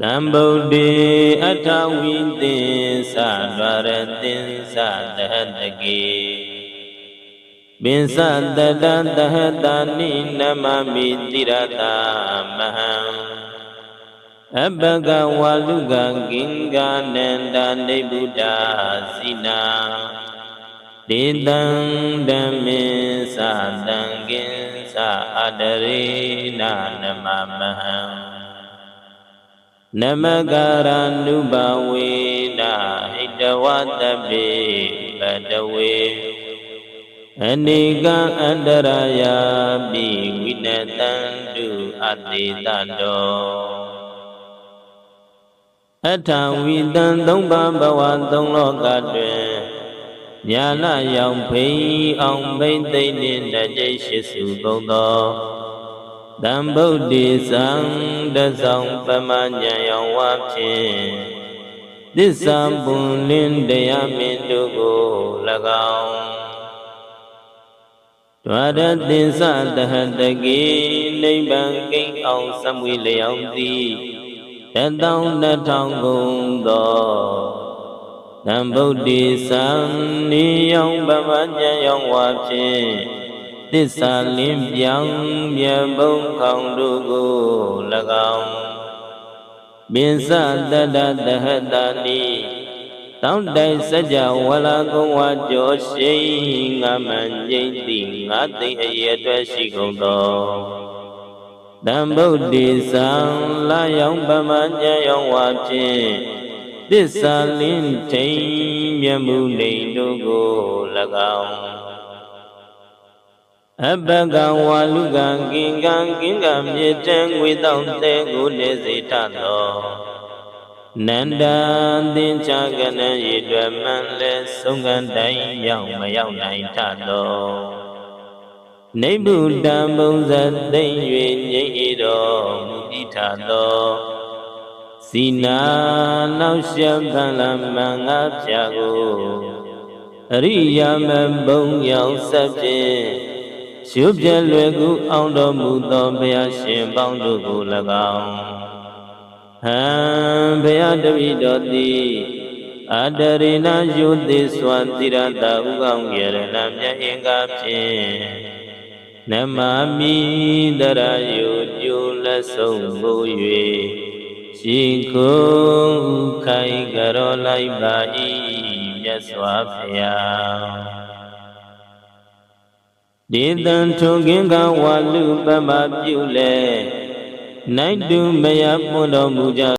တံဗုဒ္ဓေအထဝိသင်္သဒွါရသင်္သသဟတကေပင်စတတသဟတနိနမမိတိရတာမဟံအပကဝါလူကဂင်္ဂနန္တနိဗ္ဗုဒ္ဓစိနာဒေတံဓမ္မေသတံကင်္စအတရေနနမမဟံနမကာရနုဘဝေနဟိတဝတ္တပိပတဝေအနိကံအန္တရာယပိဝိနတံတုအတိတတောအထဝိတံသုံးပါးဘဝသုံးလောကတွင်ညာလရောင်ဖိအောင်ဘိသိမ့်နှင့်တကြိတ်ရှိစုကုန်သောတံဗုဒ္ဓေသံတဆောင်ပမညာယောဝဖြင့်သစ္စာပွန်လင်းတရားမင်းတို့ကို၎င်းဒွါရသင်္စတဟတကေနိဗ္ဗာန်ကိန်းအောင်စမွေလျောင်းသည်12000ကုန်သောတံဗုဒ္ဓေသံနိယောင်ပမညာယောဝဖြင့်သစ္စာလင်းပြောင်းမြတ်ဘုံခေါင်တို့ကို၎င်းပင်စတတသဟတနိတောင်းတိုင်စကြဝဠာကုံဝါကျော်ရှိငါမန်ကျိမ့်သည်ငါသိအရေအတွက်ရှိကုန်သောတံဗုဒ္ဓေသံလာယောင်ပမညာယောဝဖြင့်သစ္စာလင်းထိန်မြတ်မှုနေတို့ကို၎င်းအပကဝါလူကဂင်္ဂမြေတံငွေတောင်းတဲ့ကိုနေစေတတ်သောနန္ဒာသင်္ချာကနံရေတွယ်မှန်လဲဆုံးကတိုင်းရောက်မရောက်နိုင်ထသောနိဗ္ဗုဒံဘုံဇသိမ့်၍ငြိမ့်၏တော်မူပြီးထသောစီနာနောက်ရှံဖန်လမင်္ဂဖြာကိုအရိယာမဘုံရောက်ဆက်ဖြင့်ရှုပြလွယ်ကူအောင်တော်မူသောဘုရားရှင်ပေါင်းတို့ကို၎င်းဟံဘုရားတပည့်တော်သည်အတရိနာယုတိစွာတိရတဥကောင်းရဏမြတ်အင်္ဂါဖြင့်နမမိတရယုကျိုးလက်ဆုံးမူ၍ရှိခုခိုင်ကြရောလိုက်ပါ၏မြတ်စွာဘုရားဒေသံထုံကင်္ဂဝါလူပမပြုလေနိုင်တုမယပွန်တော်မူကြ